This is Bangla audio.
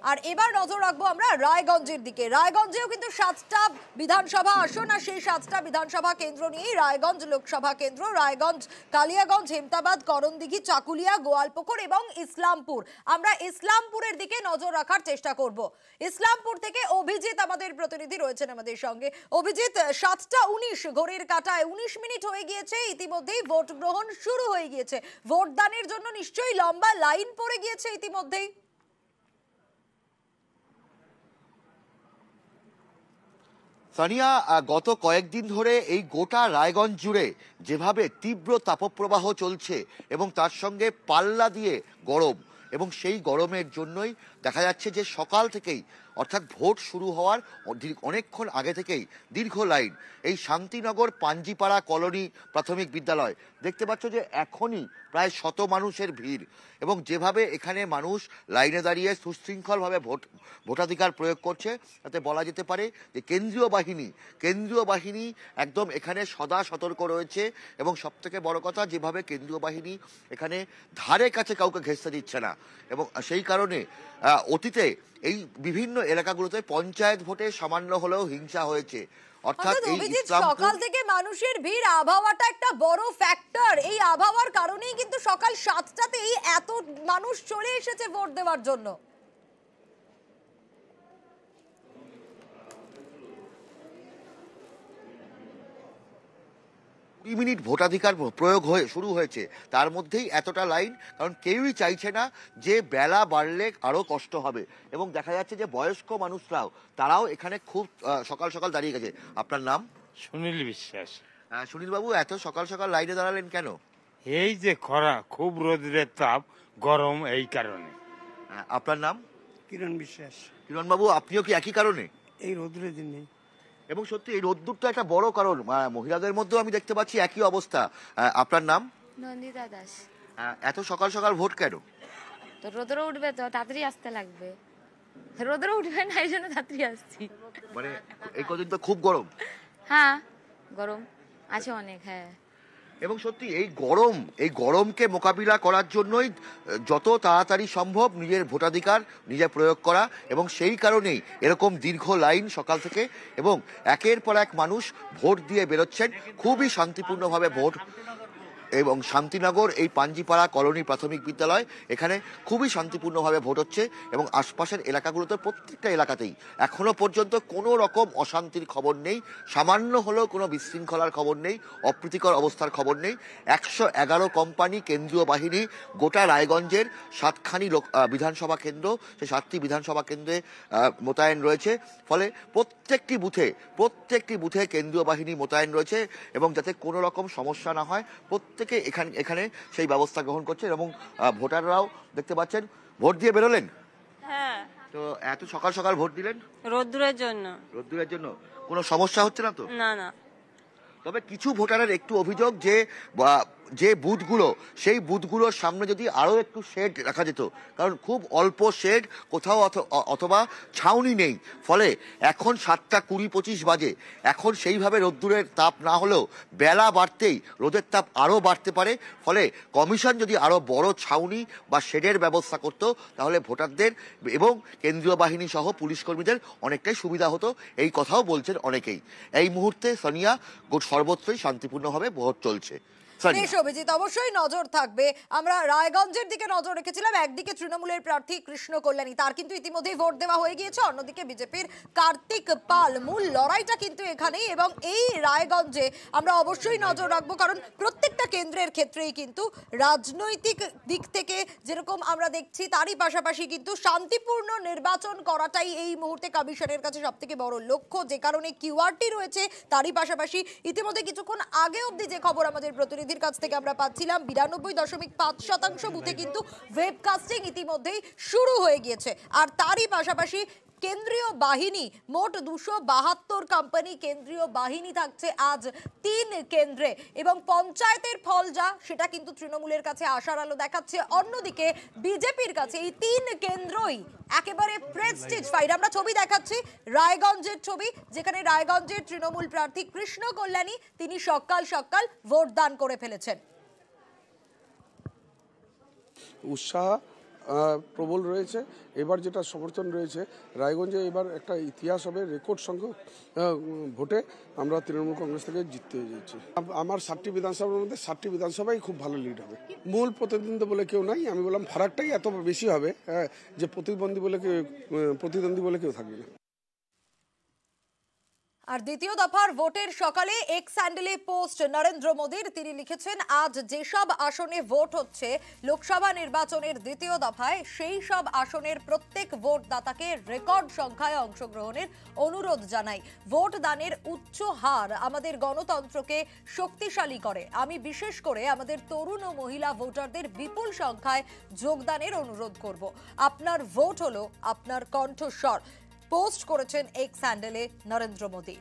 আর এবার নজর রাখবো আমরা রায়গঞ্জের দিকে। রায়গঞ্জেও কিন্তু 7টা বিধানসভা আসন, আর সেই 7টা বিধানসভা কেন্দ্র নিয়েই রায়গঞ্জ লোকসভা কেন্দ্র। রায়গঞ্জ, কালিয়াগঞ্জ, হেমতাবাদ, করণদিঘি, চাকুলিয়া, গোয়ালপুকুর এবং ইসলামপুর। আমরা ইসলামপুরের দিকে নজর রাখার চেষ্টা করব। ইসলামপুর থেকে অভিজিৎ আমাদের প্রতিনিধি রয়েছেন আমাদের সঙ্গে। অভিজিৎ, 7:19 ঘড়ির কাঁটায় 19 মিনিট হয়ে গিয়েছে, ইতিমধ্যেই ভোট গ্রহণ শুরু হয়ে গিয়েছে। ভোটদানের জন্য নিশ্চয়ই লম্বা লাইন পড়ে গিয়েছে ইতিমধ্যেই। সানিয়া, গত কয়েকদিন ধরে এই গোটা রায়গঞ্জ জুড়ে যেভাবে তীব্র তাপপ্রবাহ চলছে এবং তার সঙ্গে পাল্লা দিয়ে গরম, এবং সেই গরমের জন্যই দেখা যাচ্ছে যে সকাল থেকেই অর্থাৎ ভোট শুরু হওয়ার অনেকক্ষণ আগে থেকেই দীর্ঘ লাইন। এই শান্তিনগর পাঞ্জিপাড়া কলোনি প্রাথমিক বিদ্যালয় দেখতে পাচ্ছ যে এখনই প্রায় 100 মানুষের ভিড়, এবং যেভাবে এখানে মানুষ লাইনে দাঁড়িয়ে সুশৃঙ্খলভাবে ভোটাধিকার প্রয়োগ করছে, তাতে বলা যেতে পারে যে কেন্দ্রীয় বাহিনী একদম এখানে সদা সতর্ক রয়েছে। এবং সবথেকে বড় কথা, যেভাবে কেন্দ্রীয় বাহিনী এখানে ধারে কাছে কাউকে ঘেঁষতে দিচ্ছে না, এবং সেই কারণে অতীতে এই বিভিন্ন এলাকাগুলোতে পঞ্চায়েত ভোটে সামান্য হলেও হিংসা হয়েছে। অর্থাৎ এই সকাল থেকে মানুষের ভিড়, আবহাওয়াটা একটা বড় ফ্যাক্টর। এই আবহাওয়ার কারণেই কিন্তু সকাল 7টাতেই এত মানুষ চলে এসেছে ভোট দেওয়ার জন্য। 20 মিনিট ভোটাধিকার প্রয়োগ হয়ে শুরু হয়েছে, তার মধ্যেই এতটা লাইন, কারণ কেউই চাইছে না যে বেলা বাড়লে আরো কষ্ট হবে। এবং দেখা যাচ্ছে যে বয়স্ক মানুষরাও তারাও এখানে খুব সকাল সকাল দাঁড়িয়ে গেছে। আপনার নাম? সুনীল বিশ্বাস। সুনীল বাবু, এত সকাল সকাল লাইনে দাঁড়ালেন কেন? এই যে খরা, খুব রোদের তাপ, গরম, এই কারণে। আপনার নাম? কিরণ বিশ্বাস। কিরণ বাবু, আপনিও কি একই কারণে? এই রোদ্রের দিনে। এবং সত্যি এই রোদ্দুরটা একটা বড় কারণ, মহিলাদের মধ্যেও আমি দেখতে পাচ্ছি একই অবস্থা। আপনার নাম? নন্দিতা দাস। এত সকাল সকাল ভোট কেন? তো রোদ্র উঠবে, তো তাড়াতাড়ি আসতে লাগবে। রোদ্র উঠবে না, এই জন্য তাড়াতাড়ি আসছি। মানে এই কদিন তো খুব গরম। হ্যাঁ, গরম আছে অনেক। হ্যাঁ, এবং সত্যি এই গরমকে মোকাবিলা করার জন্যই যত তাড়াতাড়ি সম্ভব নিজের ভোটাধিকার নিজে প্রয়োগ করা, এবং সেই কারণেই এরকম দীর্ঘ লাইন সকাল থেকে, এবং একের পর এক মানুষ ভোট দিয়ে বেরোচ্ছেন খুবই শান্তিপূর্ণভাবে ভোট। এবং শান্তিনগর এই পাঞ্জিপাড়া কলোনি প্রাথমিক বিদ্যালয়, এখানে খুবই শান্তিপূর্ণভাবে ভোট হচ্ছে, এবং আশপাশের এলাকাগুলোতে প্রত্যেকটা এলাকাতেই এখনো পর্যন্ত কোনো রকম অশান্তির খবর নেই, সামান্য হলেও কোনো বিশৃঙ্খলার খবর নেই, অপ্রীতিকর অবস্থার খবর নেই। 111 কোম্পানি কেন্দ্রীয় বাহিনী গোটা রায়গঞ্জের 7খানি বিধানসভা কেন্দ্র, সেই 7টি বিধানসভা কেন্দ্রে মোতায়েন রয়েছে। ফলে প্রত্যেকটি বুথে কেন্দ্রীয় বাহিনী মোতায়েন রয়েছে, এবং যাতে কোনো রকম সমস্যা না হয় প্রত্যেকে এখানে সেই ব্যবস্থা গ্রহণ করছে। এবং ভোটাররাও দেখতে পাচ্ছেন ভোট দিয়ে বেরোলেন। হ্যাঁ, তো এত সকাল সকাল ভোট দিলেন রোদ্দুরের জন্য। রোদ্দুরের জন্য কোনো সমস্যা হচ্ছে না তো? না না। তবে কিছু ভোটারের একটু অভিযোগ যে বুথগুলো, সেই বুথগুলোর সামনে যদি আরও একটু শেড রাখা যেত, কারণ খুব অল্প শেড, কোথাও অথবা ছাউনি নেই। ফলে এখন 7:20-25 বাজে, এখন সেইভাবে রোদ্দুরের তাপ না হলেও বেলা বাড়তেই রোদের তাপ আরও বাড়তে পারে। ফলে কমিশন যদি আরও বড় ছাউনি বা শেডের ব্যবস্থা করতো, তাহলে ভোটারদের এবং কেন্দ্রীয় বাহিনী সহ পুলিশ কর্মীদের অনেকটাই সুবিধা হতো, এই কথাও বলছেন অনেকেই। এই মুহূর্তে সানিয়া সর্বত্রই শান্তিপূর্ণভাবে ভোট চলছে। বেশ অভিজিৎ, অবশ্যই নজর থাকবে। আমরা রায়গঞ্জের দিকে নজর রেখেছিলাম। একদিকে তৃণমূলের প্রার্থী কৃষ্ণ কল্যাণী, তার কিন্তু ইতিমধ্যেই ভোট দেওয়া হয়ে গিয়েছে। অন্যদিকে বিজেপির কার্তিক পাল। মূল লড়াইটা কিন্তু এখানেই, এবং এই রায়গঞ্জে আমরা অবশ্যই নজর রাখবো, কারণ প্রত্যেকটা কেন্দ্রের ক্ষেত্রেই কিন্তু রাজনৈতিক দিক থেকে যেরকম আমরা দেখছি, তারই পাশাপাশি কিন্তু শান্তিপূর্ণ নির্বাচন করাটাই এই মুহূর্তে কমিশনের কাছে সব থেকে বড় লক্ষ্য। যে কারণে কিউআরটি রয়েছে, তারই পাশাপাশি ইতিমধ্যে কিছুক্ষণ আগে অবধি যে খবর আমাদের প্রতিনিধি কাছ থেকে আমরা পাচ্ছিলাম, 92.5% বুথে কিন্তু ওয়েবকাস্টিং ইতিমধ্যেই শুরু হয়ে গিয়েছে। আর তারই পাশাপাশি কেন্দ্রীয় বাহিনী, মোট 272 কোম্পানি কেন্দ্রীয় বাহিনী থাকছে আজ 3 কেন্দ্রে, এবং পঞ্চায়েতের ফল যা, সেটা কিন্তু তৃণমূলের কাছে আশার আলো দেখাচ্ছে। অন্যদিকে বিজেপির কাছে এই 3 কেন্দ্রই একেবারে প্রেস্টিজ ফাইট। আমরা ছবি দেখাচ্ছি, রায়গঞ্জের ছবি, যেখানে রায়গঞ্জের তৃণমূল প্রার্থী কৃষ্ণ কল্যাণী তিনি সকাল সকাল ভোট দান করে ফেলেছেন। উৎসাহ প্রবল রয়েছে। এবার যেটা সমর্থন রয়েছে রায়গঞ্জে, এবার একটা ইতিহাস হবে, রেকর্ড সংখ্যক ভোটে আমরা তৃণমূল কংগ্রেস থেকে জিততে যাচ্ছি। আমার 7টি বিধানসভার মধ্যে 7টি বিধানসভায় খুব ভালো লিড হবে। মূল প্রতিদ্বন্দ্বী বলে কেউ নাই, আমি বললাম ফারাকটাই এত বেশি হবে যে প্রতিদ্বন্দ্বী বলে কেউ থাকবে না। আর দ্বিতীয় দফার ভোটের সকালে এক্স হ্যান্ডেলে পোস্ট নরেন্দ্র মোদীর, তিনি লিখেছেন আজ যেসব আসনে ভোট হচ্ছে লোকসভা নির্বাচনের দ্বিতীয় দফায়, সেই সব আসনের প্রত্যেক ভোটদাতাকে রেকর্ড সংখ্যায় অংশগ্রহণের অনুরোধ জানাই। ভোট দানের উচ্চ হার আমাদের গণতন্ত্রকে শক্তিশালী করে। আমি বিশেষ করে আমাদের তরুণ ও মহিলা ভোটারদের বিপুল সংখ্যায় যোগদানের অনুরোধ করব। আপনার ভোট হলো আপনার কণ্ঠস্বর, পোস্ট করেছেন এক্স হ্যান্ডেলে নরেন্দ্র মোদী।